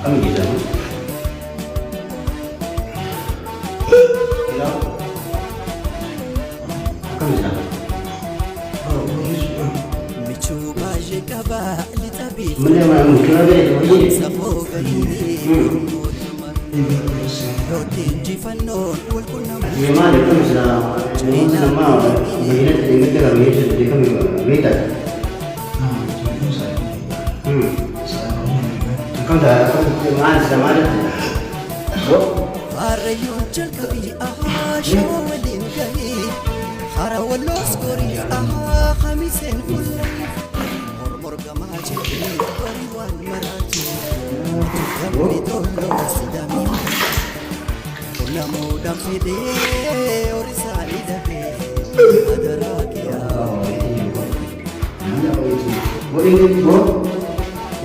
Kami bisa. Kami bisa. Mana mana mungkin ada itu ini. Memang itu bisa. Sama begini tadi kita kami jadi kami minta. Kau dah mana sama ada.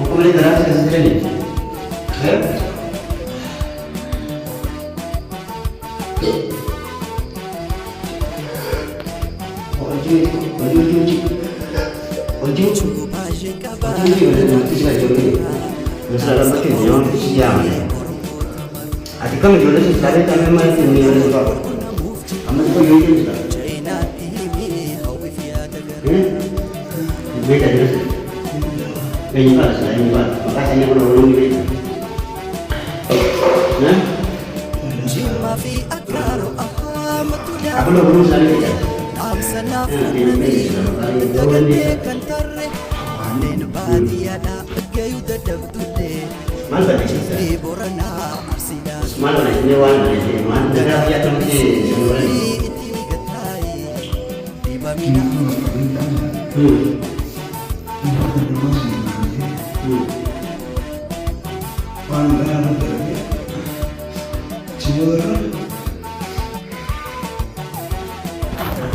Boleh terasa sendiri. Adik kamu juga sih, tadi kami main ini oleh bapak. Kamu itu YouTube sudah. Beda jelas. Ini pak, ini pak. Makasihnya kalau belum beda. Nah, aku belum sekali beda. Mana nih? Mana nih? Ini mana nih? Mana ada yang terjadi?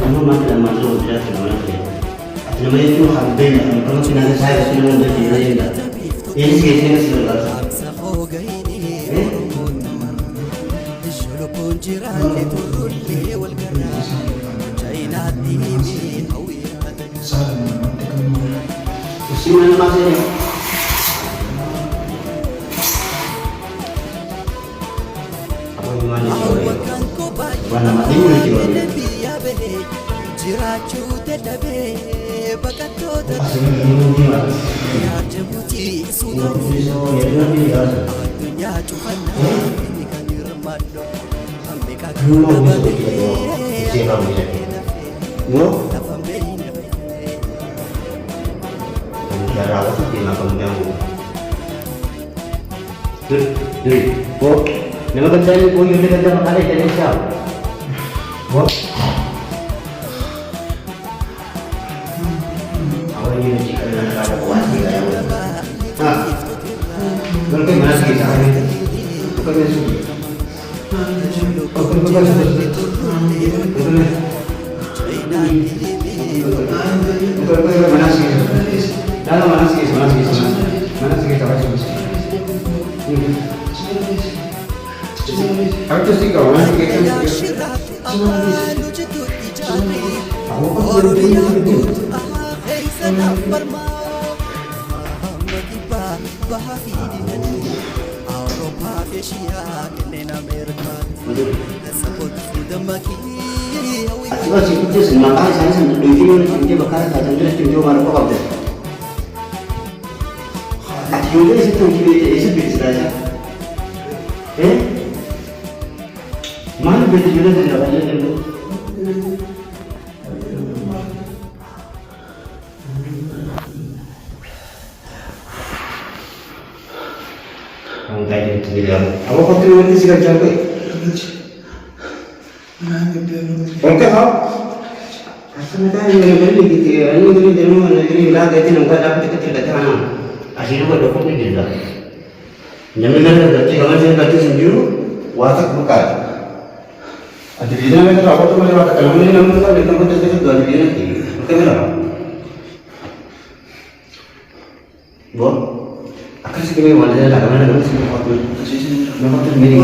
Kamu makan masuk jelas mana tu? Namanya itu habis. Kalau tidak saya sudah menjadi lain. Ini sih sudah. Mana masih? Apa gimana? Mana masih ni juga? Cara apa sih nak kemudian? Oh, nama kerja ni yang kerja macam ada jadi siapa? Oh, awak ni jika ada buat ni lah. Kalau kau mana sikit saya ni, kau ni sikit. Kau mana sikit? Kau mana sikit? Dalam mana sikit apa sih? Aku tu sikit kau mana sikit? Aku baru ni. Aku sih tu semua kali saya sampai dulu ni bakal saya jadi tunjuk mana kau kau. Juga itu bisa saja. Mana beda juga tidak banyak itu. Kamu kayak gitu dia. Apa kau tu nanti sih kerja apa? Okey kau. Asalnya ini beli gitu. Ini dulu mana ini lag itu nampak dapat kita tidak tahu. Akhirnya buat dokter ni gila. Nyamanya dah cakap macam tadi sendiri, watak bukan. Ada di dalam itu apa tu macam watak. Kalau ni nama tu ada tempat tertentu tu ada di nanti. Okey berapa? Bon, akan sekali mana dah mana dah semua waktu. Nama tu meni.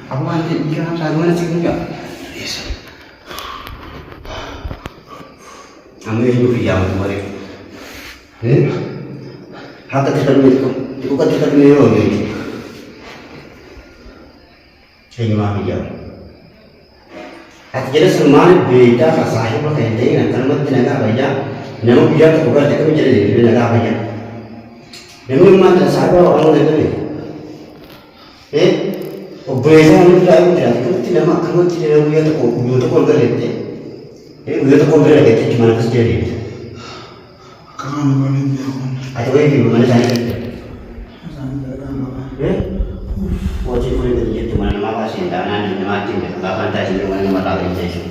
Apa nanti dia sama mana sih enggak? Yes. Kami hidup yang kemarin. haka terkadang itu kan terkadang itu gitu saya gimana ya jadi semua beda kasih apa kayak ini nanti kalau tenaga banyak nama biar terbuka jadi menjadi tenaga banyak memang mata saya orang itu beza orang lain tidak makan tidak punya tu korban itu punya tu korban itu cuma kesejahteraan kawan boleh dia ada lagi mana saya wajib boleh terjadi cuma nama kasih tanah nama tim kapan tak sih mana nama lagi saya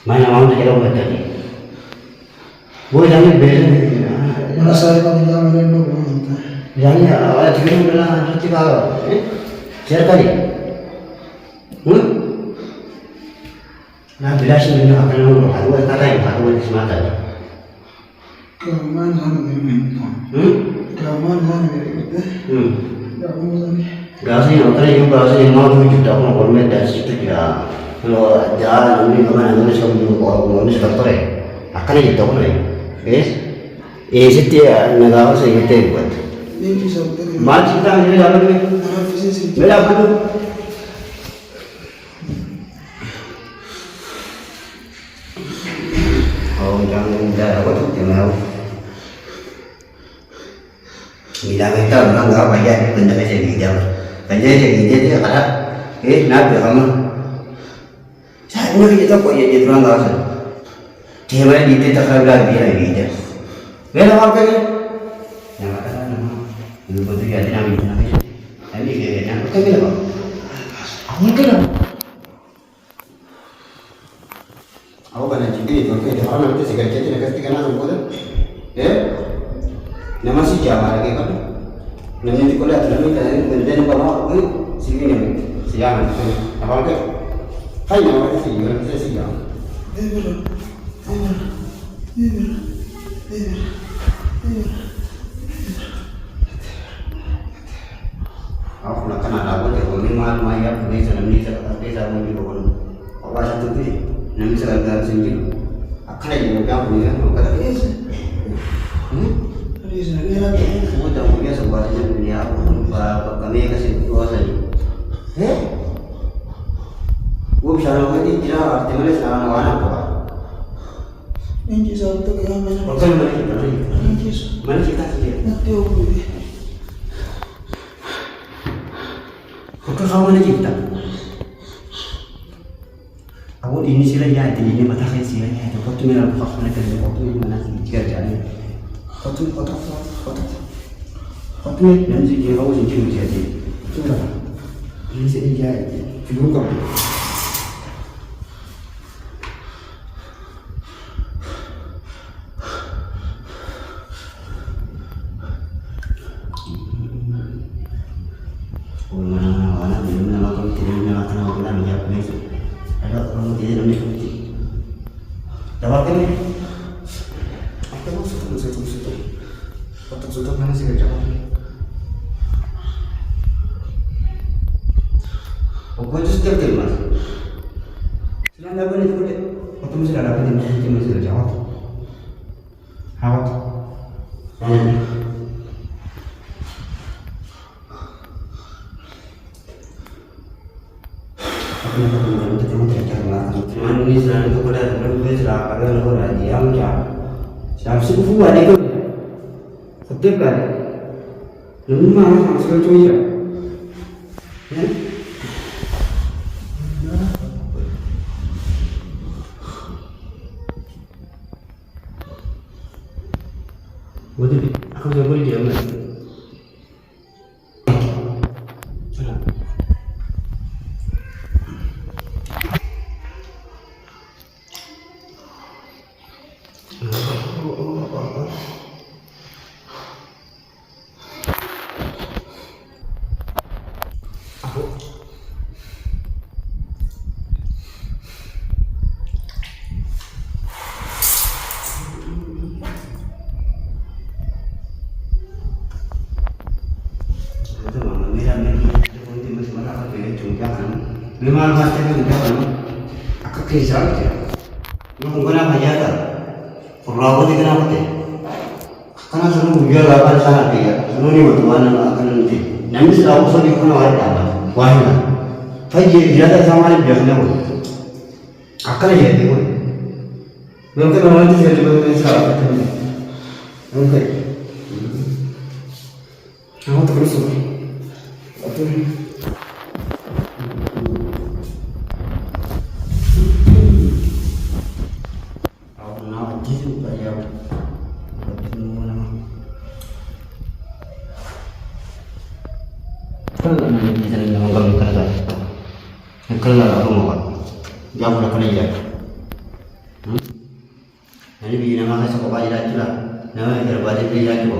mana mau tak jauh tadi boleh jangan beza mana saya kalau jangan lembut jangan awal tiga bulan nanti bawa share kali nah bila sih ini akan ngomong aku kata yang aku di semata kawan mana ini kawan mana ini Gak sih, kalau yang berasa yang mau tujuh tahun kalau dari situ ya kalau jalan ini kemana nulis kamu orang nulis kantor ya akan aja tahu nih, guys. Setiap negara saya kita buat. Macam kita ini apa ni? Bela apa tu? Oh, jangan dah apa tu? Jangan. Bila kita orang nggak bayar, benda macam ni dia. Benda macam ni dia ada. Nak berapa? Saya ni kita kau jadi orang nggak sah. Dia mana dia tak kerja dia ni dia. Bela apa ni? Yang kata nama. Itu betul ya dia nama dia. Tapi yang kata bela apa? Awak kena. Awak kena jadi tu. Kalau orang nanti sekarang jadi nak kasih kena apa tu? Nama si Jawa lagi kan? Nama di kolej tu nama kita kemudian bawa sini ni siapa? Apa ke? Hai nama kita sih, orang kita sih Jawa. Aku nak kenal apa dia? Kalau ni mal maya punya nama ni saya pun di bawah. Awak satu tu, nama saya agak sendiri. Akan aja mereka punya, mereka kata semua tak punya sebuahnya dunia kami kasih dua saja. Gua bisa orang ini tidak arti mana sekarang orang apa? Ini satu yang mana? Bukan mana kita sendiri. Nanti aku ini. Kau kamu mana kita? Aku ini sila ya, ini mata saya sila ya. Kau tu mera aku nak kerja, kau tu mana sih kerja ni? Kau tu yang sih kau sih cuma jadi. Tu lah. Ini sih dia, film kau. Mana belum nama kau tidak nama kau nama dia apa ni? Ada orang dia nama kau ni. Jawab ni. Apa maksud itu? Otak sudah mana sih jawab ni? Kau tu setiap kali mas. Selain apa ni tu dek? Kau tu mesti ada apa ni mesti jawab. Awak. Manusia itu pada berbeza pada orang yang siapa sih buat itu? Setiap kali, memang masuk ke ya. Boleh, aku sudah boleh diam. Memang masih ada aku kisah je. Mungkin apa ya tak? Perlu apa dengan apa tu? Karena selalu jual apa sana dia, selalu ni waktu mana akan nanti. Namun selalu selalu ikut orang apa, wahana. Tapi dia ada sama ni biar nak. Akan aja dia pun. Mungkin orang tu jadi orang salah betul. Mungkin. Aku terus. Betul. Aku nak jadi bayar. Kalau nak jadi jalan yang menggambar kerja, kalau aku mau, jangan nak kena jalan. Nanti bila nama saya sekolah jalan tu lah, nama terbaik dia jalan tu.